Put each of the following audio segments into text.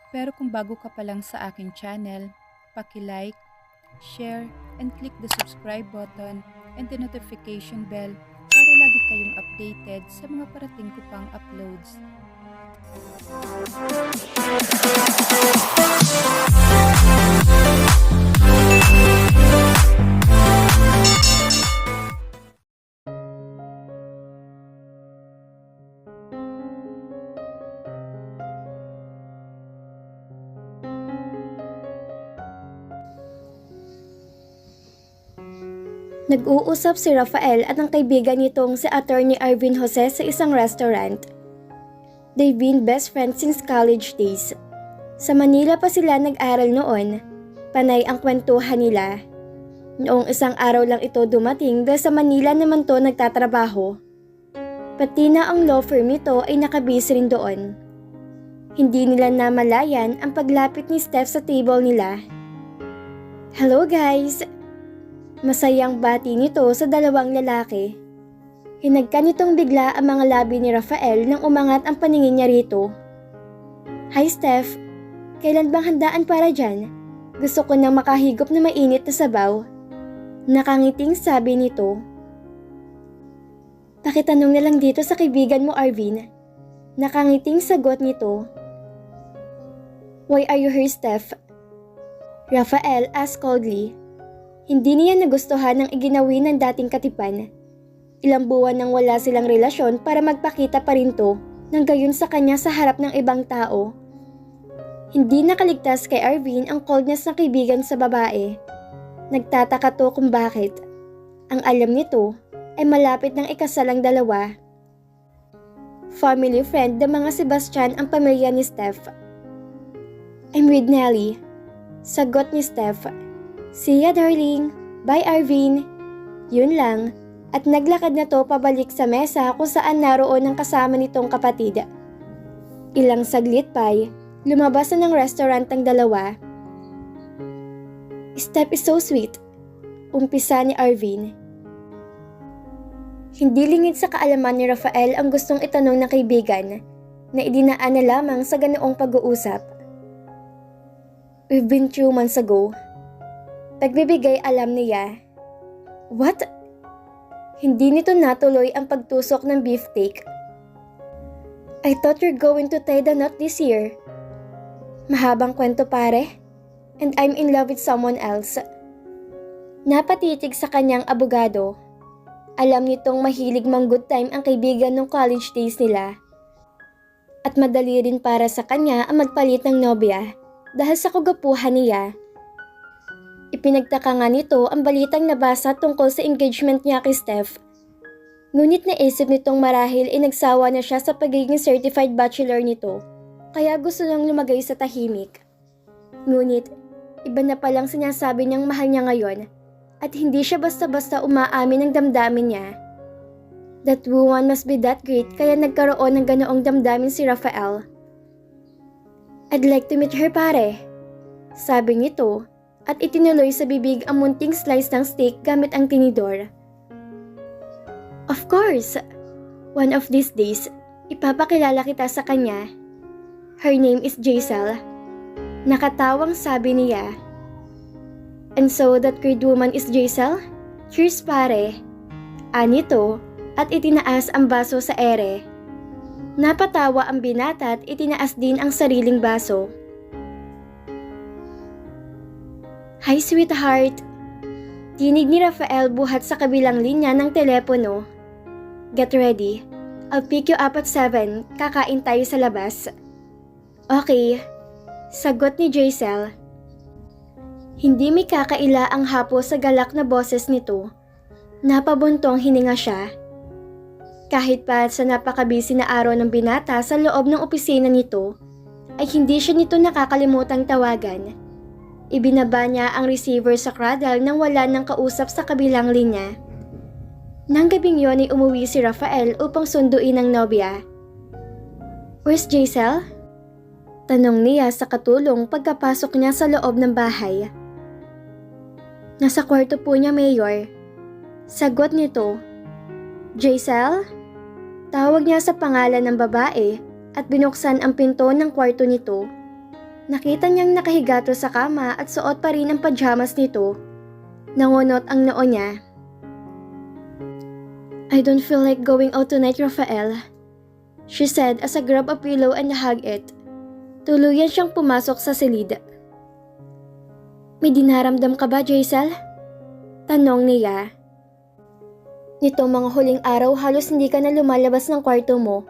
Pero kung bago ka pa lang sa aking channel, paki-like, share, and click the subscribe button and the notification bell para lagi kayong updated sa mga parating ko pang uploads. Nag-uusap si Rafael at ang kaibigan nitong si Attorney Arvin Jose sa isang restaurant. They've been best friends since college days. Sa Manila pa sila nag-aral noon. Panay ang kwentuhan nila. Noong isang araw lang ito dumating dahil sa Manila naman to nagtatrabaho. Pati na ang law firm nito ay nakabase rin doon. Hindi nila namalayan ang paglapit ni Steph sa table nila. "Hello guys!" Masayang bati nito sa dalawang lalaki. Hinagka nitong bigla ang mga labi ni Rafael nang umangat ang paningin niya rito. "Hi Steph, kailan bang handaan para dyan? Gusto ko nang makahigop na mainit na sabaw." Nakangiting sabi nito. "Pakitanong na lang dito sa kaibigan mo Arvin." Nakangiting sagot nito. "Why are you here Steph?" Rafael asked coldly. Hindi niya nagustuhan ang iginawi ng dating katipan. Ilang buwan nang wala silang relasyon para magpakita pa rin to ng gayon sa kanya sa harap ng ibang tao. Hindi nakaligtas kay Arvin ang coldness ng kaibigan sa babae. Nagtataka to kung bakit. Ang alam nito ay malapit ng ikasal ang dalawa. Family friend ng mga Sebastian ang pamilya ni Steph. "I'm with Nelly," sagot ni Steph. "See ya darling, bye Arvin." Yun lang, at naglakad na to pabalik sa mesa kung saan naroon ang kasama nitong kapatid. Ilang saglit pa'y lumabas na ng restaurant ang dalawa. "Steph is so sweet," umpisa ni Arvin. Hindi lingid sa kaalaman ni Rafael ang gustong itanong ng kaibigan na idinaan na lamang sa ganoong pag-uusap. "We've been 2 months ago." Nagbibigay alam niya. "What?" Hindi nito natuloy ang pagtusok ng beefsteak. "I thought you're going to tie the knot this year." Mahabang kwento pare. "And I'm in love with someone else." Napatitig sa kanyang abogado. Alam nitong mahilig mang good time ang kaibigan ng college days nila. At madali rin para sa kanya ang magpalit ng nobya dahil sa kagapuhan niya. Ipinagtaka nga nito ang balitang nabasa tungkol sa engagement niya kay Steph. Ngunit naisip nitong marahil nagsawa na siya sa pagiging certified bachelor nito, kaya gusto nang lumagay sa tahimik. Ngunit, iba na palang sinasabi niyang mahal niya ngayon at hindi siya basta-basta umaamin ng damdamin niya. That woman must be that great kaya nagkaroon ng ganoong damdamin si Rafael. "I'd like to meet her pare," sabi nito. At itinuloy sa bibig ang munting slice ng steak gamit ang tinidor. "Of course! One of these days, ipapakilala kita sa kanya. Her name is Jaisal." Nakatawang sabi niya. "And so that great woman is Jaisal? Cheers pare!" Anito at itinaas ang baso sa ere. Napatawa ang binata at itinaas din ang sariling baso. "Hi sweetheart!" Tinig ni Rafael buhat sa kabilang linya ng telepono. "Get ready. I'll pick you up at 7. Kakain tayo sa labas." "Okay," sagot ni Jaisal. Hindi may kakaila ang hapo sa galak na boses nito. Napabuntong hininga siya. Kahit pa sa napakabisi na araw ng binata sa loob ng opisina nito, ay hindi siya nito nakakalimutang tawagan. Ibinaba niya ang receiver sa cradle nang wala ng kausap sa kabilang linya. Nang gabing yon ay umuwi si Rafael upang sunduin ang nobya. "Where's Jaisal?" Tanong niya sa katulong pagkapasok niya sa loob ng bahay. "Nasa kwarto po niya, Mayor." Sagot nito. "Jaisal?" Tawag niya sa pangalan ng babae at binuksan ang pinto ng kwarto nito. Nakita niyang nakahigato sa kama at suot pa rin ang pajamas nito. Nangunot ang noo niya. "I don't feel like going out tonight, Rafael," she said as I grabbed a pillow and hugged it. Tuluyan siyang pumasok sa silid. "May dinaramdam ka ba, Jaisal?" Tanong niya. "Nitong mga huling araw halos hindi ka na lumalabas ng kwarto mo.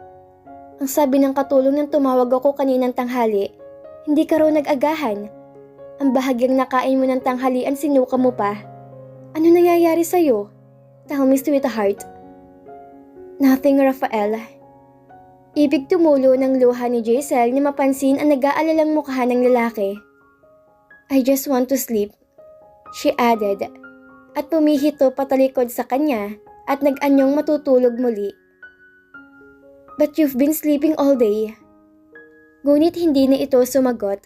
Ang sabi ng katulong nang tumawag ako kaninang tanghali, hindi ka raw nag-agahan. Ang bahagyang nakain mo ng tanghalian sinuka mo pa. Ano nangyayari sa'yo? Tell me, sweetheart." "Nothing, Rafael." Ibig tumulo ng luha ni Jaisal na mapansin ang nag-aalalang mukha ng lalaki. "I just want to sleep," she added, at pumihito patalikod sa kanya at nag-anyong matutulog muli. "But you've been sleeping all day." Ngunit hindi na ito sumagot.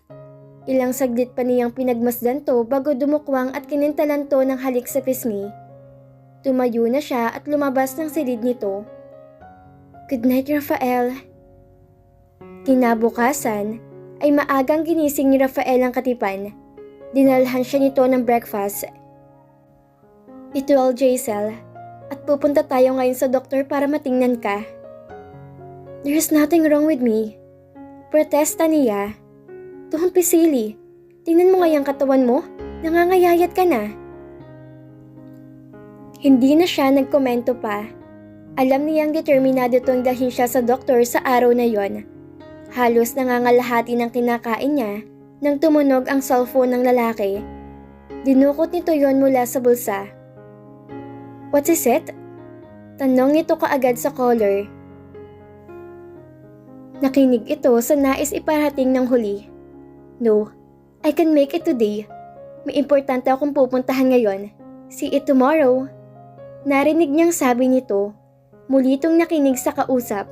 Ilang saglit pa niyang pinagmasdan to bago dumukwang at kinintalan to ng halik sa pisngi. Tumayo na siya at lumabas ng silid nito. "Good night, Rafael." Kinabukasan ay maagang ginising ni Rafael ang katipan. Dinalhan siya nito ng breakfast. "Ito all, Jaisal, at pupunta tayo ngayon sa doktor para matingnan ka." "There's nothing wrong with me," protesta niya. "Don't be silly. Tingnan mo nga yung katawan mo. Nangangayayat ka na." Hindi na siya nagkomento pa. Alam niyang determinado tong dalhin siya sa doktor sa araw na yon. Halos nangangalahati ng kinakain niya nang tumunog ang cellphone ng lalaki. Dinukot nito yon mula sa bulsa. "What is it?" Tanong nito kaagad sa caller. Nakinig ito sa nais iparating ng huli. "No, I can make it today. May importante akong pupuntahan ngayon. See you tomorrow." Narinig niyang sabi nito. Muli itong nakinig sa kausap.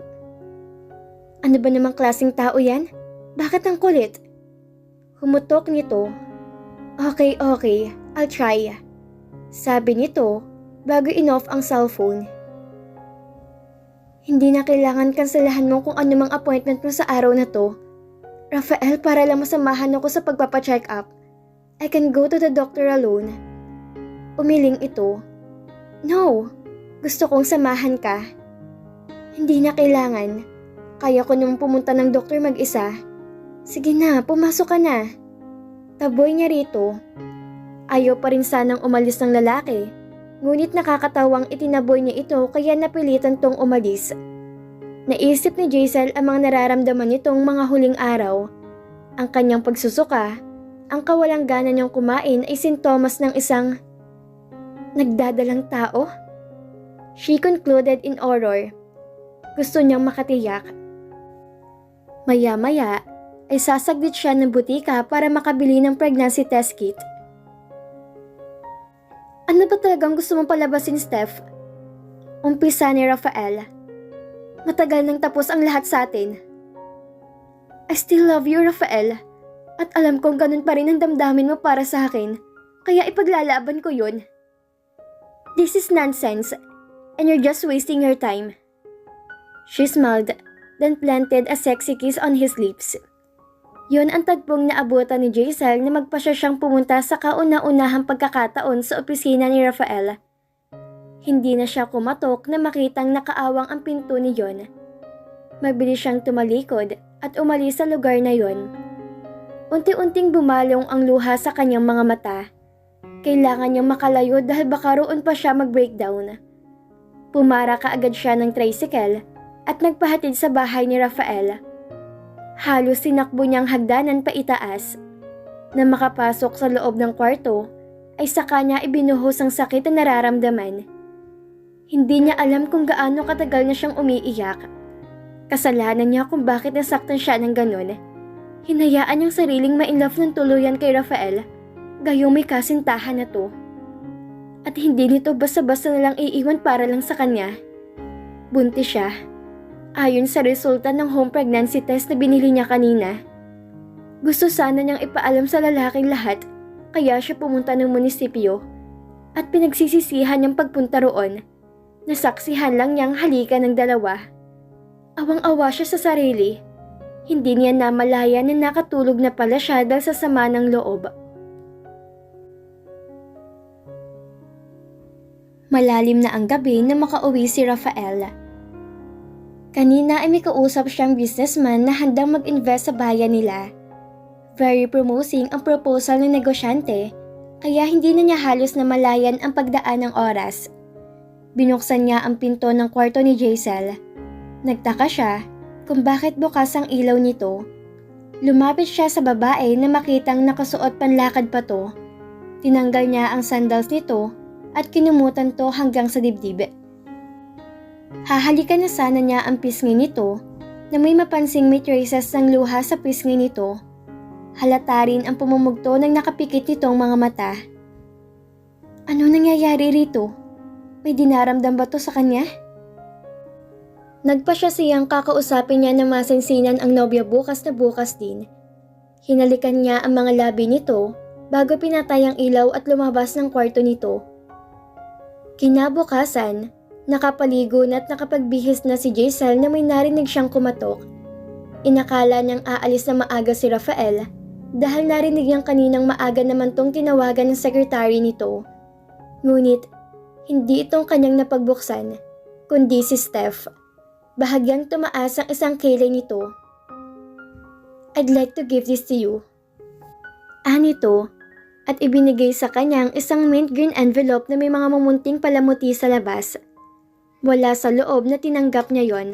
Ano ba namang klaseng tao yan? Bakit ang kulit? Humutok nito. Okay, I'll try. Sabi nito bago in-off ang cellphone. Hindi na kailangan kanselahan mo kung ano mang appointment mo sa araw na to. Rafael, para lang masamahan ako sa pagpapacheck up. I can go to the doctor alone. Umiling ito. No, gusto kong samahan ka. Hindi na kailangan. Kaya ko naman pumunta ng doktor mag-isa. Sige na, pumasok ka na. Taboy niya rito. Ayaw pa rin sanang umalis ng lalaki. Ngunit nakakatawang itinaboy niya ito kaya napilitan tong umalis. Naisip ni Jaisal ang mga nararamdaman nitong mga huling araw. Ang kanyang pagsusuka, ang kawalang gana niyang kumain ay sintomas ng isang nagdadalang tao. She concluded in horror. Gusto niyang makatiyak. Maya-maya ay sasaglit siya ng butika para makabili ng pregnancy test kit. Ano ba talagang gusto mong palabasin, Steph? Umpisa ni Rafael. Matagal nang tapos ang lahat sa atin. I still love you, Rafael. At alam kong ganun pa rin ang damdamin mo para sa akin. Kaya ipaglalaban ko yun. This is nonsense. And you're just wasting your time. She smiled, then planted a sexy kiss on his lips. Yun ang tagpong naabutan ni Jaisal na magpasya siyang pumunta sa kauna-unahang pagkakataon sa opisina ni Rafael. Hindi na siya kumatok na makitang nakaawang ang pinto ni Yon. Mabilis siyang tumalikod at umalis sa lugar na yon. Unti-unting bumalong ang luha sa kanyang mga mata. Kailangan niyang makalayo dahil baka roon pa siya mag-breakdown. Pumara kaagad siya ng tricycle at nagpahatid sa bahay ni Rafael. Halos sinakbo niyang hagdanan pa itaas. Na makapasok sa loob ng kwarto, ay saka niya ibinuhos ang sakit na nararamdaman. Hindi niya alam kung gaano katagal na siyang umiiyak. Kasalanan niya kung bakit nasaktan siya ng ganun. Hinayaan niyang sariling ma-inlove ng tuluyan kay Rafael, gayong may kasintahan na to. At hindi nito basta-basta nalang iiwan para lang sa kanya. Buntis siya. Ayon sa resulta ng home pregnancy test na binili niya kanina. Gusto sana niyang ipaalam sa lalaking lahat, kaya siya pumunta ng munisipyo. At pinagsisisihan niyang pagpunta roon. Nasaksihan lang niyang halikan ng dalawa. Awang-awa siya sa sarili. Hindi niya namalaya na nakatulog na pala siya dahil sa sama ng loob. Malalim na ang gabi na makauwi si Rafael. Kanina ay may kausap siyang businessman na handang mag-invest sa bayan nila. Very promising ang proposal ng negosyante, kaya hindi na niya halos namalayan ang pagdaan ng oras. Binuksan niya ang pinto ng kwarto ni Jaisal. Nagtaka siya kung bakit bukas ang ilaw nito. Lumapit siya sa babae na makitang nakasuot panlakad pa to. Tinanggal niya ang sandals nito at kinumutan to hanggang sa dibdib. Hahalikan na sana niya ang pisngi nito na may mapansing may traces ng luha sa pisngi nito. Halata rin ang pumumugto ng nakapikit nitong mga mata. Ano nangyayari rito? May dinaramdam ba to sa kanya? Nagpa siya siyang kakausapin niya na masinsinan ang nobya bukas na bukas din. Hinalikan niya ang mga labi nito bago pinatay ang ilaw at lumabas ng kwarto nito. Kinabukasan, nakapaligo na at nakapagbihis na si Jaisal na may narinig siyang kumatok. Inakala niyang aalis na maaga si Rafael dahil narinig niyang kaninang maaga naman tong tinawagan ng sekretary nito. Ngunit, hindi itong kanyang napagbuksan, kundi si Steph. Bahagyang tumaas ang isang kilay nito. I'd like to give this to you. Nito, at ibinigay sa kanyang isang mint green envelope na may mga mumunting palamuti sa labas. Wala sa loob na tinanggap niya yon.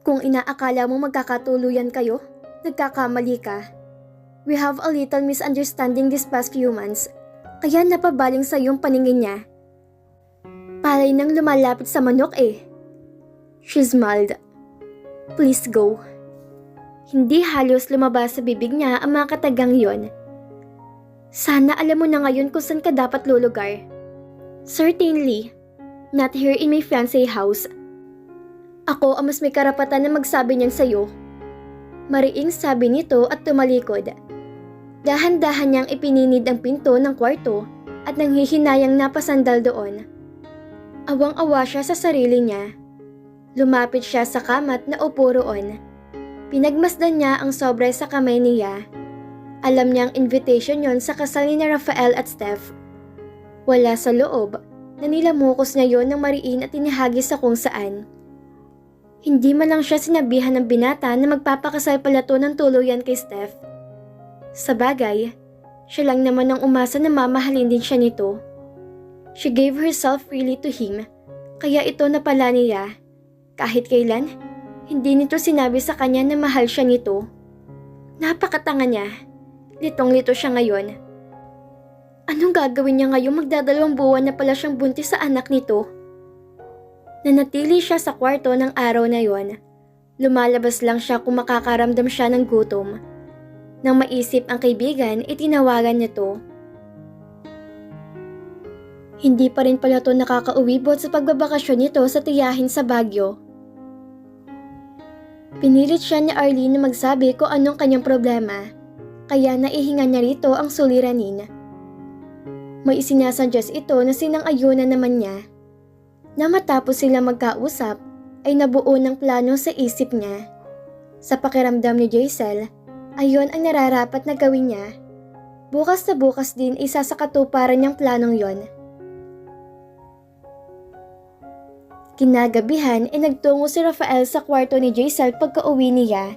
Kung inaakala mo magkakatuluyan kayo, nagkakamali ka. We have a little misunderstanding these past few months, kaya napabaling sa iyong paningin niya. Palay nang lumalapit sa manok eh. She smiled. Please go. Hindi halos lumabas sa bibig niya ang mga katagang yon. Sana alam mo na ngayon kung saan ka dapat lulugar. Certainly, not here in my fiancé house. Ako ang mas may karapatan na magsabi niyan sa'yo. Mariing sabi nito at tumalikod. Dahan-dahan niyang ipininid ang pinto ng kwarto at nanghihinayang napasandal doon. Awang-awa siya sa sarili niya. Lumapit siya sa kama at naupo roon. Pinagmasdan niya ang sobre sa kamay niya. Alam niyang invitation yon sa kasal ni Rafael at Steph. Wala sa loob na nilamukos niya yon ng mariin at inihagis sa kung saan. Hindi man lang siya sinabihan ng binata na magpapakasal pala to ng tuluyan kay Steph. Sa bagay, siya lang naman ang umasa na mamahalin din siya nito. She gave herself freely to him, kaya ito na pala niya. Kahit kailan, hindi nito sinabi sa kanya na mahal siya nito. Napakatanga niya. Litong-lito siya ngayon. Anong gagawin niya ngayong magdadalawang buwan na pala siyang buntis sa anak nito? Nanatili siya sa kwarto ng araw na yon. Lumalabas lang siya kung makakaramdam siya ng gutom. Nang maisip ang kaibigan, itinawagan niya to. Hindi pa rin pala to nakakauwibot sa pagbabakasyon nito sa tiyahin sa Baguio. Pinilit siya ni Arlene na magsabi kung anong kanyang problema, kaya naihinga niya rito ang suliranin. May isinasuggest ito na sinang-ayunan naman niya. Na matapos sila magkausap, ay nabuo ng plano sa isip niya. Sa pakiramdam ni Jaisal, ayon ang nararapat na gawin niya. Bukas na bukas din isa sa katuparan niyang planong yon. Kinagabihan ay nagtungo si Rafael sa kwarto ni Jaisal pagka-uwi niya.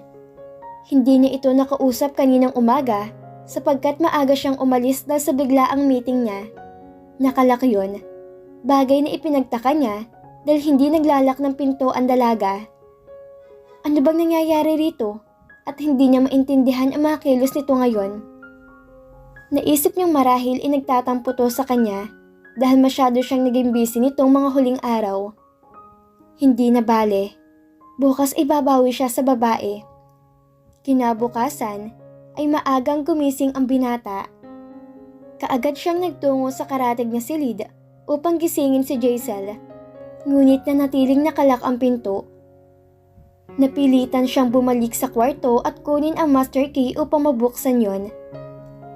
Hindi niya ito nakausap kaninang umaga sapagkat maaga siyang umalis dahil sa biglaang meeting niya. Nakalak yun. Bagay na ipinagtaka niya dahil hindi naglalak ng pinto ang dalaga. Ano bang nangyayari rito? At hindi niya maintindihan ang mga kilos nito ngayon. Naisip niyang marahil nagtatampo to sa kanya dahil masyado siyang naging busy nitong mga huling araw. Hindi na bale. Bukas ay babawi siya sa babae. Kinabukasan ay maagang gumising ang binata. Kaagad siyang nagtungo sa karatig na silid upang gisingin si Jaisal. Ngunit nanatiling nakalak ang pinto. Napilitan siyang bumalik sa kwarto at kunin ang master key upang mabuksan yon.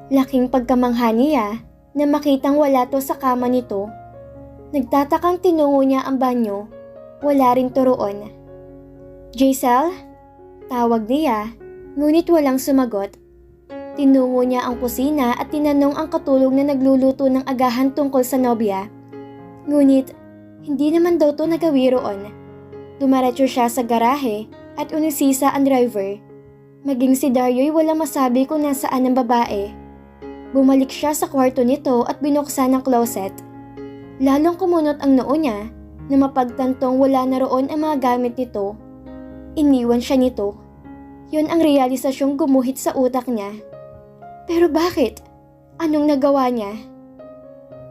Laking pagkamangha niya na makitang wala to sa kama nito. Nagtatakang tinungo niya ang banyo. Wala rin to roon. Jaisal, tawag niya, ngunit walang sumagot. Tinungo niya ang kusina at tinanong ang katulong na nagluluto ng agahan tungkol sa nobya. Ngunit, hindi naman daw to nagawi roon. Dumaretso siya sa garahe at unisisa ang driver. Maging si Daryo'y walang masabi kung nasaan ang babae. Bumalik siya sa kwarto nito at binuksan ang closet. Lalong kumunot ang noo niya na mapagtantong wala na roon ang mga gamit nito. Iniwan siya nito. Yun ang realisasyong gumuhit sa utak niya. Pero bakit? Anong nagawa niya?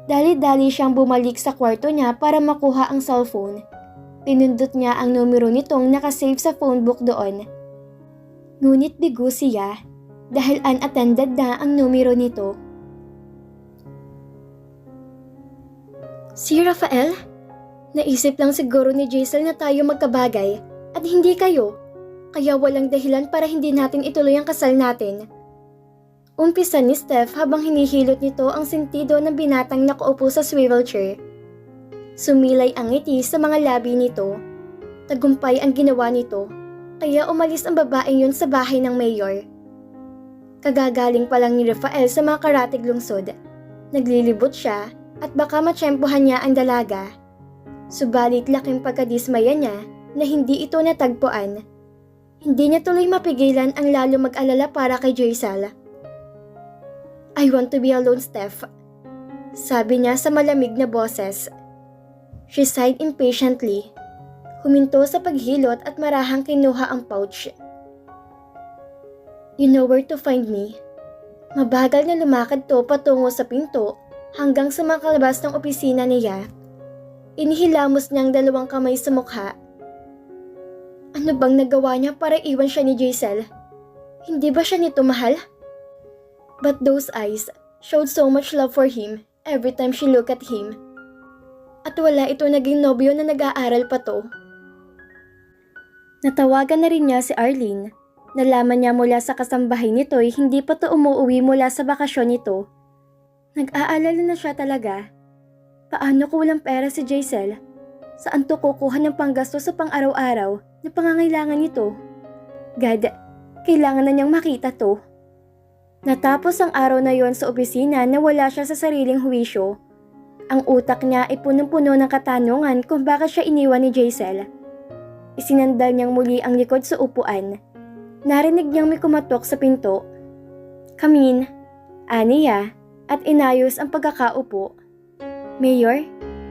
Dali-dali siyang bumalik sa kwarto niya para makuha ang cellphone. Pinindot niya ang numero nitong nakasave sa phone book doon. Ngunit bigo siya dahil unattended na ang numero nito. Si Rafael? Naisip lang siguro ni Jaisal na tayo magkabagay at hindi kayo. Kaya walang dahilan para hindi natin ituloy ang kasal natin. Umpisa ni Steph habang hinihilot nito ang sentido ng binatang nakaupo sa swivel chair. Sumilay ang ngiti sa mga labi nito. Tagumpay ang ginawa nito, kaya umalis ang babaeng yun sa bahay ng mayor. Kagagaling pa lang ni Rafael sa mga karatig lungsod. Naglilibot siya at baka matsyempohan niya ang dalaga. Subalit laking pagkadismaya niya na hindi ito natagpuan. Hindi niya tuloy mapigilan ang lalo mag-alala para kay Jaisal. I want to be alone, Steph. Sabi niya sa malamig na boses. She sighed impatiently. Huminto sa paghilot at marahang kinuha ang pouch. You know where to find me. Mabagal na lumakad to patungo sa pinto hanggang sa makalabas ng opisina niya. Inihilamos niyang dalawang kamay sa mukha. Ano bang nagawa niya para iwan siya ni Jaisal? Hindi ba siya nito mahal? But those eyes showed so much love for him every time she looked at him. At wala ito naging nobyo na nag-aaral pa to. Natawagan na rin niya si Arlene. Nalaman niya mula sa kasambahay nito'y hindi pa to umuwi mula sa bakasyon nito. Nag-aalala na siya talaga. Paano kung walang pera si Jaisal? Saan to kukuha ng panggasto sa pang-araw-araw na pangangailangan nito? God, kailangan na niyang makita to. Natapos ang araw na yon sa opisina na wala siya sa sariling huwisyo. Ang utak niya ay punong-puno ng katanungan kung bakit siya iniwan ni Jaisal. Isinandal niyang muli ang likod sa upuan. Narinig niyang may kumatok sa pinto. Come in, aniya, at inayos ang pagkakaupo. Mayor,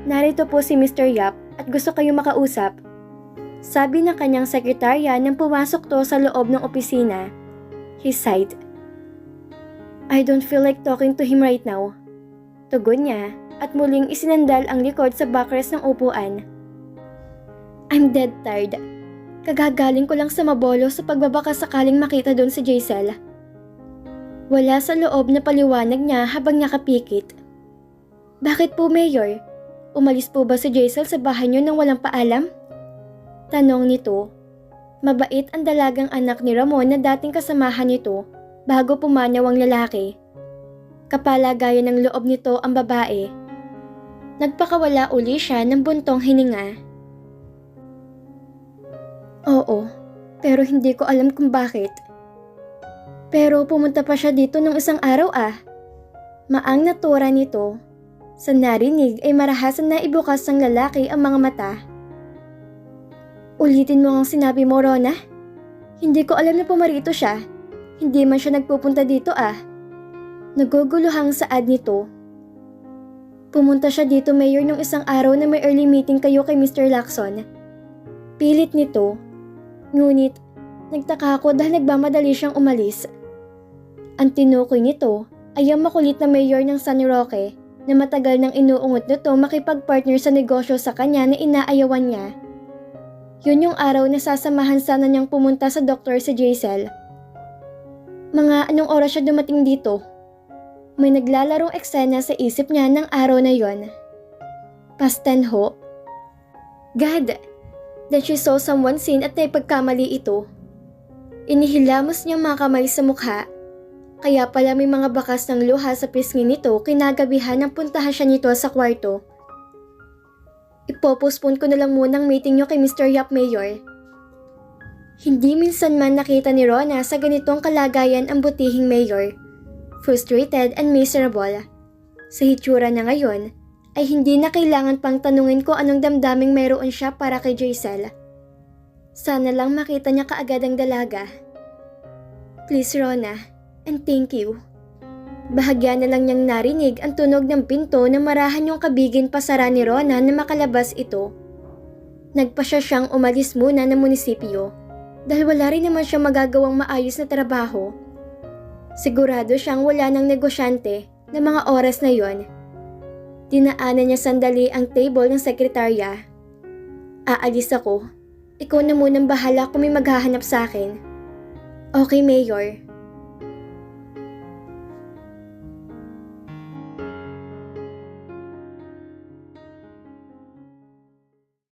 narito po si Mr. Yap at gusto kayong makausap. Sabi ng kanyang sekretarya nang pumasok to sa loob ng opisina. He sighed. I don't feel like talking to him right now. Tugon niya at muling isinandal ang likod sa backrest ng upuan. I'm dead tired. Kagagaling ko lang sa Mabolo sa pagbabaka sakaling makita doon si Jaisal. Wala sa loob na paliwanag niya habang nakapikit. Bakit po, Mayor? Umalis po ba si Jaisal sa bahay niyo nang walang paalam? Tanong nito. Mabait ang dalagang anak ni Ramon na dating kasamahan nito bago pumanaw ang lalaki. Kapalagayan ng loob nito ang babae. Nagpakawala uli siya ng buntong hininga. Oo, pero hindi ko alam kung bakit. Pero pumunta pa siya dito ng isang araw Maang natura nito. Sa narinig ay marahasan na ibukas ng lalaki ang mga mata. Ulitin mo ang sinabi mo, Rona? Hindi ko alam na pumarito siya. Hindi man siya nagpupunta dito Naguguluhang saad nito. Pumunta siya dito, Mayor, nung isang araw na may early meeting kayo kay Mr. Lacson. Pilit nito. Ngunit, nagtaka ako dahil nagmamadali siyang umalis. Ang tinukoy nito ay ang makulit na mayor ng San Roque na matagal nang inuungot nito makipag-partner sa negosyo sa kanya na inaayawan niya. Yun yung araw na sasamahan sana niyang pumunta sa doktor si Jaisal. Mga anong oras siya dumating dito? May naglalarong eksena sa isip niya ng araw na yon. Past 10 ho. God! Then she saw someone sin at naipagkamali ito. Inihilamos niyang mga kamay sa mukha. Kaya pala may mga bakas ng luha sa pisngi nito kinagabihan nang puntahan siya nito sa kwarto. Ipopospone ko na lang muna ang meeting niyo kay Mr. Yap, Mayor. Hindi minsan man nakita ni Rona sa ganitong kalagayan ang butihing mayor. Frustrated and miserable. Sa hitsura na ngayon, ay hindi na kailangan pang tanungin ko anong damdaming mayroon siya para kay Jaisel. Sana lang makita niya kaagad ang dalaga. Please Rona, and thank you. Bahagya na lang niyang narinig ang tunog ng pinto na marahan yung kabigin pasara ni Rona na makalabas ito. Nagpasya siyang umalis muna ng munisipyo dahil wala rin naman siya magagawang maayos na trabaho. Sigurado siyang wala ng negosyante na mga oras na yon. Dinaanan niya sandali ang table ng sekretarya. Aalis ako. Ikaw na munang bahala kung may maghahanap sa akin. Okay, Mayor.